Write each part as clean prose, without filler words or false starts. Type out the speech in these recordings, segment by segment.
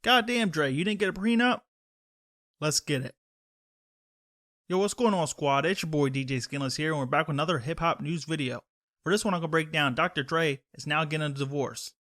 Goddamn, Dre, you didn't get a prenup? Let's get it. Yo, what's going on, squad? It's your boy DJ Skandalous here, and we're back with another hip-hop news video. For this one, I'm going to break down Dr. Dre is now getting a divorce.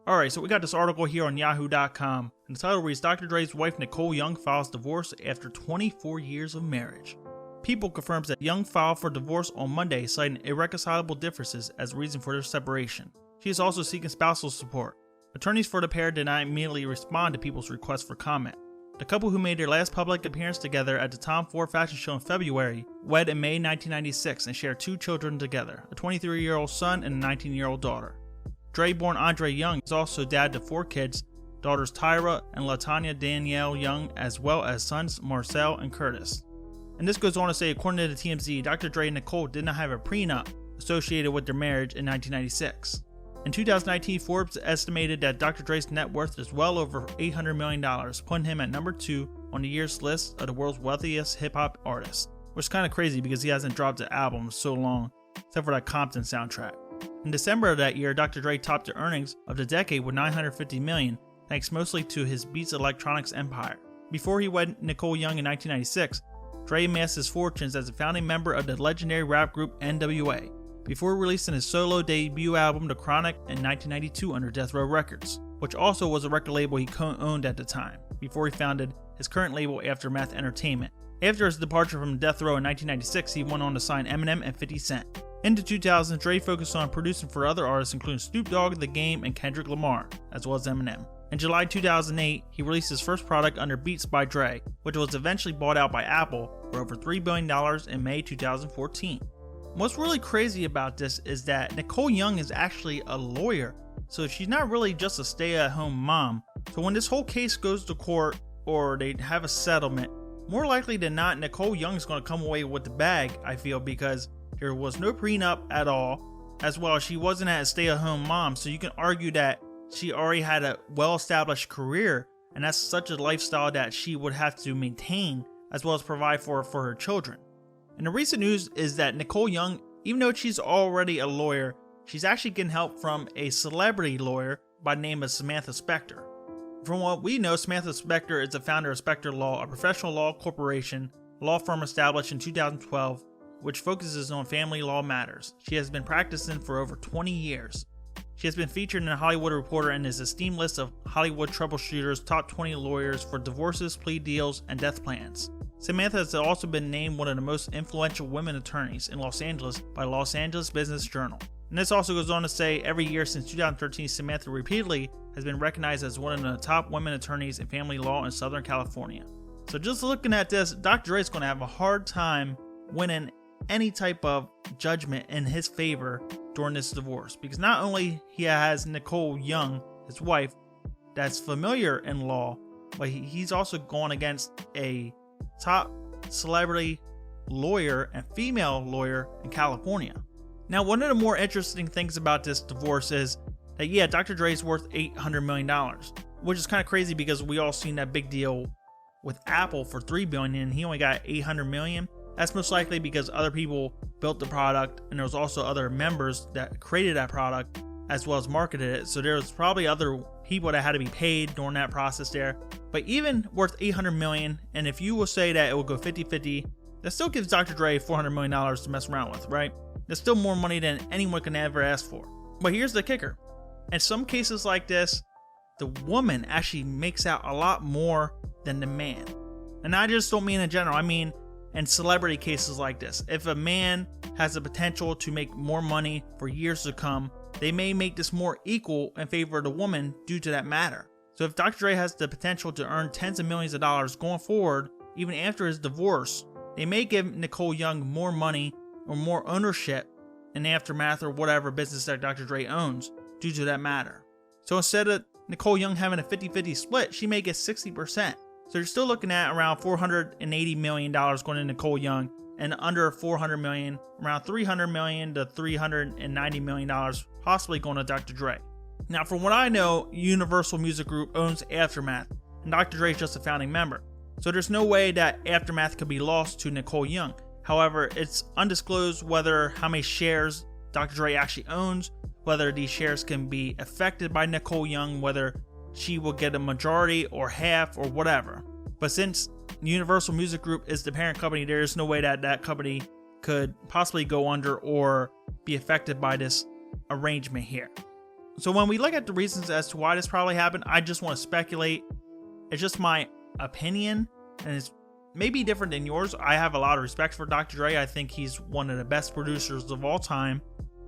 Alright, so we got this article here on yahoo.com, and the title reads, Dr. Dre's wife Nicole Young files divorce after 24 years of marriage. People confirms that Young filed for divorce on Monday, citing irreconcilable differences as a reason for their separation. She is also seeking spousal support. Attorneys for the pair did not immediately respond to people's requests for comment. The couple, who made their last public appearance together at the Tom Ford fashion show in February, wed in May 1996 and share 2 children together, a 23-year-old son and a 19-year-old daughter. Dre, born Andre Young, is also dad to 4 kids, daughters Tyra and LaTanya Danielle Young, as well as sons Marcel and Curtis. And this goes on to say, according to the TMZ, Dr. Dre and Nicole did not have a prenup associated with their marriage in 1996. In 2019, Forbes estimated that Dr. Dre's net worth is well over $800 million, putting him at number 2 on the year's list of the world's wealthiest hip-hop artists, which is kind of crazy because he hasn't dropped an album in so long, except for that Compton soundtrack. In December of that year, Dr. Dre topped the earnings of the decade with $950 million, thanks mostly to his Beats Electronics empire. Before he wed Nicole Young in 1996, Dre amassed his fortunes as a founding member of the legendary rap group NWA, before releasing his solo debut album The Chronic in 1992 under Death Row Records, which also was a record label he co-owned at the time, before he founded his current label Aftermath Entertainment. After his departure from Death Row in 1996, he went on to sign Eminem and 50 Cent. Into 2000, Dre focused on producing for other artists including Snoop Dogg, The Game, and Kendrick Lamar, as well as Eminem. In July 2008, he released his first product under Beats by Dre, which was eventually bought out by Apple for over $3 billion in May 2014. What's really crazy about this is that Nicole Young is actually a lawyer, so she's not really just a stay-at-home mom. So when this whole case goes to court or they have a settlement, more likely than not, Nicole Young is going to come away with the bag, I feel, because there was no prenup at all, as well as she wasn't a stay-at-home mom, so you can argue that she already had a well-established career, and that's such a lifestyle that she would have to maintain, as well as provide for her children. And the recent news is that Nicole Young, even though she's already a lawyer, she's actually getting help from a celebrity lawyer by the name of Samantha Spector. From what we know, Samantha Spector is the founder of Spector Law, a professional law corporation, a law firm established in 2012, which focuses on family law matters. She has been practicing for over 20 years. She has been featured in The Hollywood Reporter and is esteemed list of Hollywood troubleshooters' top 20 lawyers for divorces, plea deals, and death plans. Samantha has also been named one of the most influential women attorneys in Los Angeles by Los Angeles Business Journal. And this also goes on to say, every year since 2013, Samantha repeatedly has been recognized as one of the top women attorneys in family law in Southern California. So just looking at this, Dr. Dre is going to have a hard time winning any type of judgment in his favor during this divorce, because not only he has Nicole Young, his wife, that's familiar in law, but he's also going against a top celebrity lawyer and female lawyer in California. Now, one of the more interesting things about this divorce is that, yeah, Dr. Dre is worth $800 million, which is kind of crazy because we all seen that big deal with Apple for $3 billion and he only got $800 million. That's most likely because other people built the product and there was also other members that created that product as well as marketed it. So there's probably other people that had to be paid during that process there. But even worth $800 million, and if you will say that it will go 50-50, that still gives Dr. Dre $400 million to mess around with, right? That's still more money than anyone can ever ask for. But here's the kicker. In some cases like this, the woman actually makes out a lot more than the man. And I just don't mean in general, I mean in celebrity cases like this. If a man has the potential to make more money for years to come, they may make this more equal in favor of the woman due to that matter. So if Dr. Dre has the potential to earn tens of millions of dollars going forward, even after his divorce, they may give Nicole Young more money or more ownership in the Aftermath or whatever business that Dr. Dre owns due to that matter. So instead of Nicole Young having a 50-50 split, she may get 60%. So you're still looking at around $480 million going to Nicole Young, and under $400 million, around $300 million to $390 million possibly going to Dr. Dre. Now, from what I know, Universal Music Group owns Aftermath, and Dr. Dre is just a founding member. So there's no way that Aftermath could be lost to Nicole Young. However, it's undisclosed whether how many shares Dr. Dre actually owns, whether these shares can be affected by Nicole Young, whether she will get a majority or half or whatever. But since Universal Music Group is the parent company, there is no way that that company could possibly go under or be affected by this arrangement here. So when we look at the reasons as to why this probably happened, I just want to speculate. It's just my opinion, and it's maybe different than yours. I have a lot of respect for Dr. Dre. I think he's one of the best producers of all time.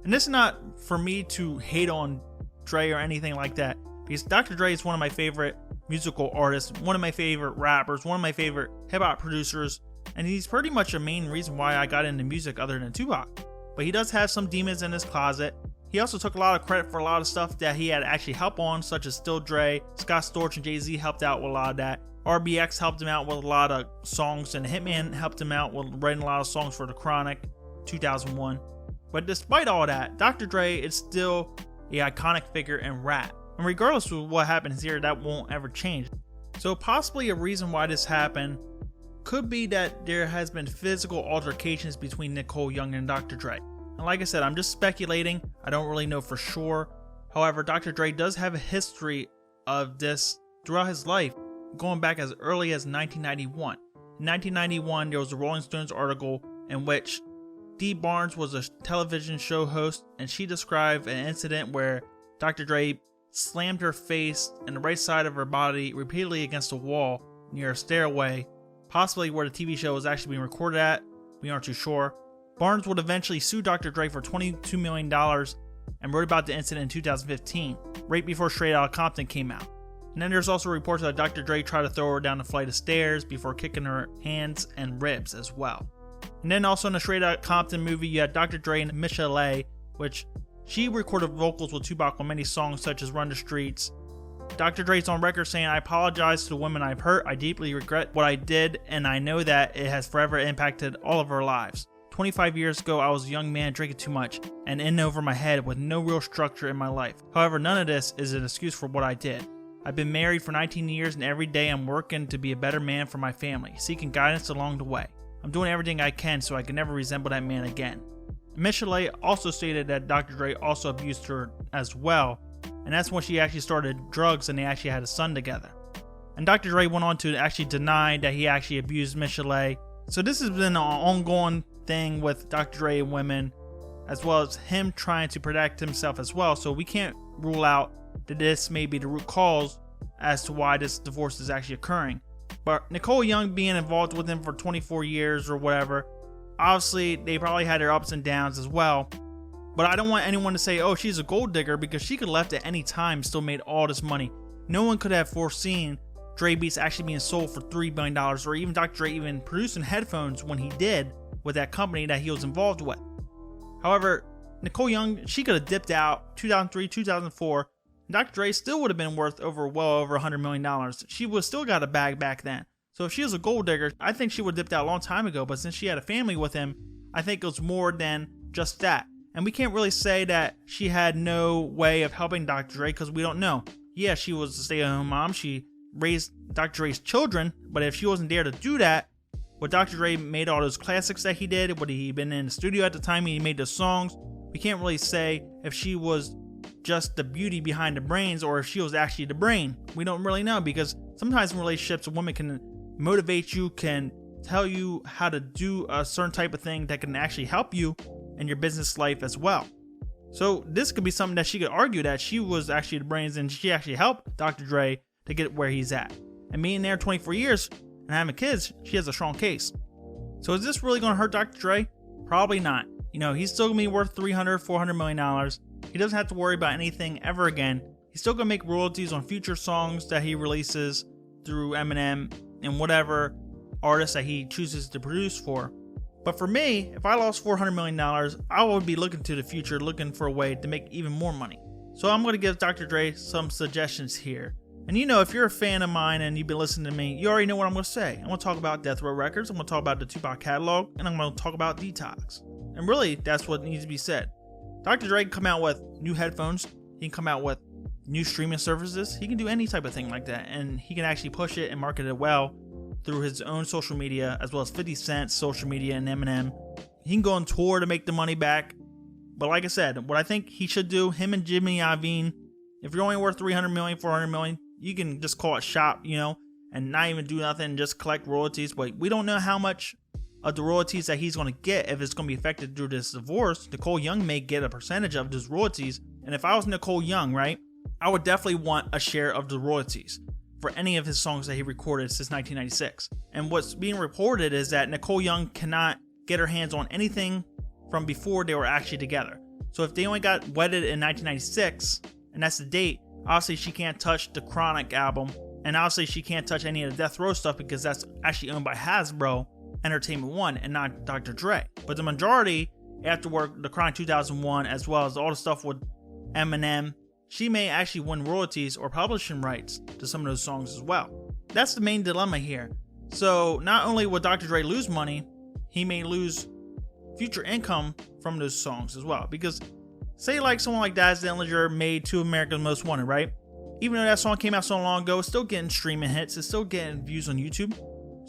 And this is not for me to hate on Dre or anything like that, because Dr. Dre is one of my favorite musical artists, one of my favorite rappers, one of my favorite hip-hop producers, and he's pretty much a main reason why I got into music other than Tupac. But he does have some demons in his closet. He also took a lot of credit for a lot of stuff that he had actually help on, such as Still Dre, Scott Storch, and Jay-Z helped out with a lot of that. RBX helped him out with a lot of songs, and Hitman helped him out with writing a lot of songs for The Chronic, 2001. But despite all that, Dr. Dre is still an iconic figure in rap. And regardless of what happens here, that won't ever change. So possibly a reason why this happened could be that there has been physical altercations between Nicole Young and Dr. Dre. And like I said, I'm just speculating. I don't really know for sure. However, Dr. Dre does have a history of this throughout his life, going back as early as 1991. In 1991, there was a Rolling Stones article in which Dee Barnes was a television show host, and she described an incident where Dr. Dre slammed her face and the right side of her body repeatedly against a wall near a stairway, possibly where the TV show was actually being recorded at. We aren't too sure. Barnes would eventually sue Dr. Dre for $22 million and wrote about the incident in 2015, right before Straight Outta Compton came out. And then there's also reports that Dr. Dre tried to throw her down a flight of stairs before kicking her hands and ribs as well. And then also in the Straight Outta Compton movie, you had Dr. Dre and Michelle, which she recorded vocals with Tupac on many songs such as Run the Streets. Dr. Dre's on record saying, "I apologize to the women I've hurt. I deeply regret what I did, and I know that it has forever impacted all of our lives. 25 years ago, I was a young man drinking too much and in over my head with no real structure in my life. However, none of this is an excuse for what I did. I've been married for 19 years, and every day I'm working to be a better man for my family, seeking guidance along the way. I'm doing everything I can so I can never resemble that man again." Michelle also stated that Dr. Dre also abused her as well, and that's when she actually started drugs and they actually had a son together. And Dr. Dre went on to actually deny that he actually abused Michelle. So this has been an ongoing thing with Dr. Dre and women, as well as him trying to protect himself as well. So we can't rule out that this may be the root cause as to why this divorce is actually occurring. But Nicole Young being involved with him for 24 years or whatever, obviously they probably had their ups and downs as well. But I don't want anyone to say, oh, she's a gold digger, because she could have left at any time and still made all this money. No one could have foreseen Dre Beats actually being sold for $3 billion, or even Dr. Dre even producing headphones when he did with that company that he was involved with. However, Nicole Young, she could have dipped out 2003, 2004, and Dr. Dre still would have been worth well over $100 million. She would have still got a bag back then. So if she was a gold digger, I think she would have dipped out a long time ago, but since she had a family with him, I think it was more than just that. And we can't really say that she had no way of helping Dr. Dre, because we don't know. Yeah, she was a stay-at-home mom. She raised Dr. Dre's children, but if she wasn't there to do that, what Dr. Dre made all those classics that he did, what he been in the studio at the time he made those songs, we can't really say if she was just the beauty behind the brains or if she was actually the brain. We don't really know, because sometimes in relationships, a woman can motivate you, can tell you how to do a certain type of thing that can actually help you in your business life as well. So this could be something that she could argue that she was actually the brains and she actually helped Dr. Dre to get where he's at. And being there 24 years and having kids, she has a strong case. So is this really going to hurt Dr. Dre? Probably not. You know, he's still going to be worth $400 million. He doesn't have to worry about anything ever again. He's still going to make royalties on future songs that he releases through Eminem and whatever artist that he chooses to produce for. But for me, if I lost $400 million, I would be looking to the future, looking for a way to make even more money. So I'm going to give Dr. Dre some suggestions here. And you know, if you're a fan of mine and you've been listening to me, you already know what I'm going to say. I'm going to talk about Death Row Records, I'm going to talk about the Tupac catalog, and I'm going to talk about Detox. And really, that's what needs to be said. Dr. Dre can come out with new headphones, he can come out with new streaming services, he can do any type of thing like that, and he can actually push it and market it well through his own social media, as well as 50 Cent's social media and Eminem. He can go on tour to make the money back. But like I said, what I think he should do, him and Jimmy Iovine, if you're only worth $300 million, $400 million, you can just call it shop, and not even do nothing, just collect royalties. But we don't know how much of the royalties that he's going to get if it's going to be affected through this divorce. Nicole Young may get a percentage of those royalties. And if I was Nicole Young, right, I would definitely want a share of the royalties for any of his songs that he recorded since 1996. And what's being reported is that Nicole Young cannot get her hands on anything from before they were actually together. So if they only got wedded in 1996, and that's the date, obviously she can't touch the Chronic album, and obviously she can't touch any of the Death Row stuff because that's actually owned by Hasbro Entertainment One and not Dr. Dre. But the majority, afterward, the Chronic 2001, as well as all the stuff with Eminem, she may actually win royalties or publishing rights to some of those songs as well. That's the main dilemma here. So not only will Dr. Dre lose money, he may lose future income from those songs as well. Because say like someone like Dax Polley made Two America's Most Wanted, right? Even though that song came out so long ago, it's still getting streaming hits, it's still getting views on YouTube.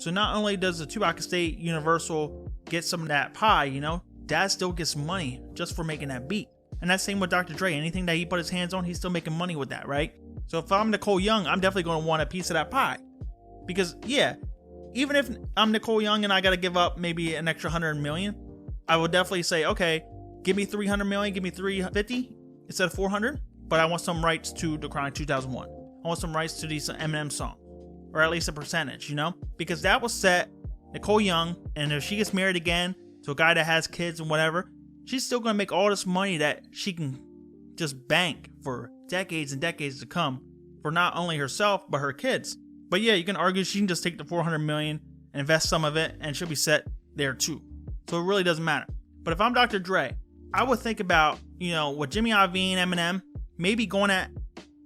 So not only does the Tupac estate Universal get some of that pie, Dad still gets money just for making that beat. And that's same with Dr. Dre. Anything that he put his hands on, he's still making money with that, right? So if I'm Nicole Young, I'm definitely going to want a piece of that pie. Because, yeah, even if I'm Nicole Young and I got to give up maybe an extra 100 million, I would definitely say, okay, give me 300 million, give me 350 instead of 400. But I want some rights to the Chronic 2001. I want some rights to these Eminem songs. Or at least a percentage, Because that will set Nicole Young, and if she gets married again to a guy that has kids and whatever, she's still going to make all this money that she can just bank for decades and decades to come for not only herself, but her kids. But yeah, you can argue she can just take the 400 million and invest some of it and she'll be set there too. So it really doesn't matter. But if I'm Dr. Dre, I would think about, with Jimmy Iovine, Eminem, maybe going at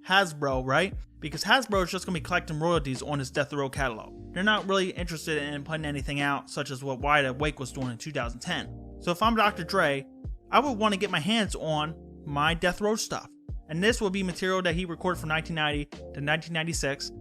Hasbro, right? Because Hasbro is just going to be collecting royalties on his Death Row catalog. They're not really interested in putting anything out, such as what Wide Awake was doing in 2010. So if I'm Dr. Dre, I would want to get my hands on my Death Row stuff. And this would be material that he recorded from 1990 to 1996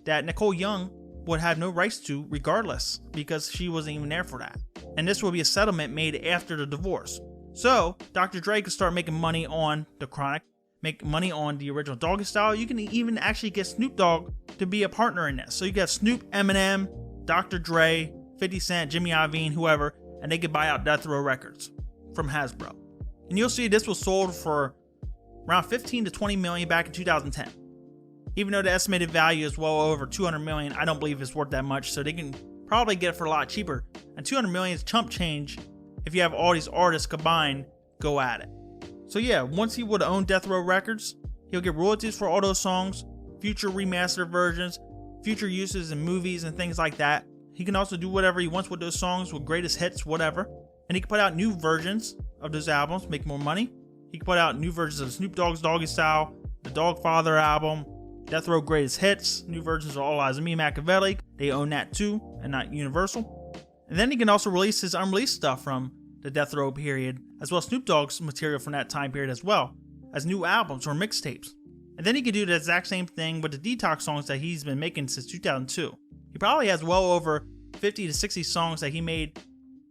that Nicole Young would have no rights to regardless because she wasn't even there for that. And this will be a settlement made after the divorce. So Dr. Dre could start making money on the Chronic, make money on the original Doggy Style. You can even actually get Snoop Dogg to be a partner in this. So you got Snoop, Eminem, Dr. Dre, 50 Cent, Jimmy Iovine, whoever, and they could buy out Death Row Records from Hasbro. And you'll see this was sold for around 15 to 20 million back in 2010. Even though the estimated value is well over 200 million, I don't believe it's worth that much, so they can probably get it for a lot cheaper. And 200 million is chump change if you have all these artists combined go at it. So yeah, once he would own Death Row Records, he'll get royalties for all those songs, future remastered versions, future uses in movies and things like that. He can also do whatever he wants with those songs, with greatest hits, whatever. And he can put out new versions of those albums, make more money. He can put out new versions of Snoop Dogg's Doggy Style, the Dogfather album, Death Row Greatest Hits, new versions of All Eyes on Me, Machiavelli. They own that too, and not Universal. And then he can also release his unreleased stuff from the Death Row period, as well as Snoop Dogg's material from that time period as well, as new albums or mixtapes. And then he can do the exact same thing with the Detox songs that he's been making since 2002. He probably has well over 50 to 60 songs that he made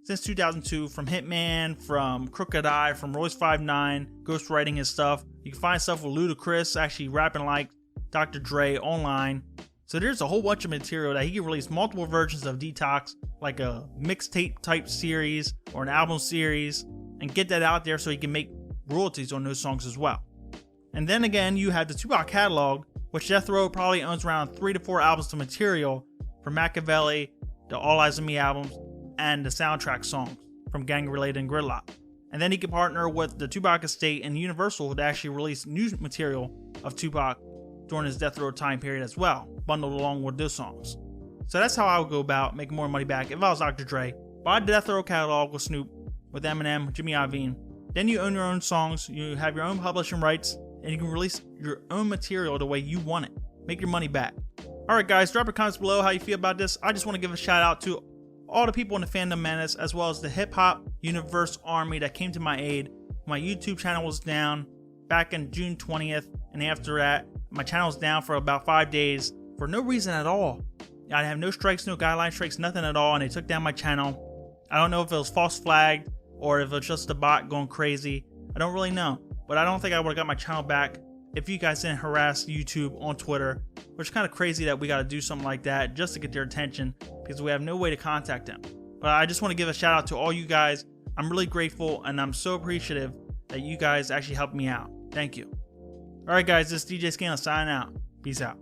since 2002, from Hitman, from Crooked Eye, from Royce 5'9", ghostwriting his stuff. You can find stuff with Ludacris actually rapping like Dr. Dre online. So there's a whole bunch of material that he can release multiple versions of Detox, like a mixtape type series or an album series, and get that out there so he can make royalties on those songs as well. And then again, you have the Tupac catalog, which Death Row probably owns around 3 to 4 albums of material from Machiavelli, the All Eyes on Me albums, and the soundtrack songs from Gang Related and Gridlock. And then he can partner with the Tupac estate and Universal to actually release new material of Tupac during his Death Row time period as well, bundled along with those songs. So that's how I would go about making more money back if I was Dr. Dre. Buy the Death Row catalog with Snoop, with Eminem, Jimmy Iovine. Then you own your own songs, you have your own publishing rights, and you can release your own material the way you want it. Make your money back. Alright guys, drop your comments below how you feel about this. I just want to give a shout out to all the people in the Fandom Menace, as well as the Hip Hop Universe Army that came to my aid. My YouTube channel was down back in June 20th, and after that, my channel was down for about 5 days for no reason at all. I have no strikes, no guideline strikes, nothing at all, and they took down my channel. I don't know if it was false flagged or if it was just a bot going crazy. I don't really know, but I don't think I would have got my channel back if you guys didn't harass YouTube on Twitter, which is kind of crazy that we got to do something like that just to get their attention because we have no way to contact them. But I just want to give a shout out to all you guys. I'm really grateful and I'm so appreciative that you guys actually helped me out. Thank you. Alright guys, this is DJ Skandalous signing out. Peace out.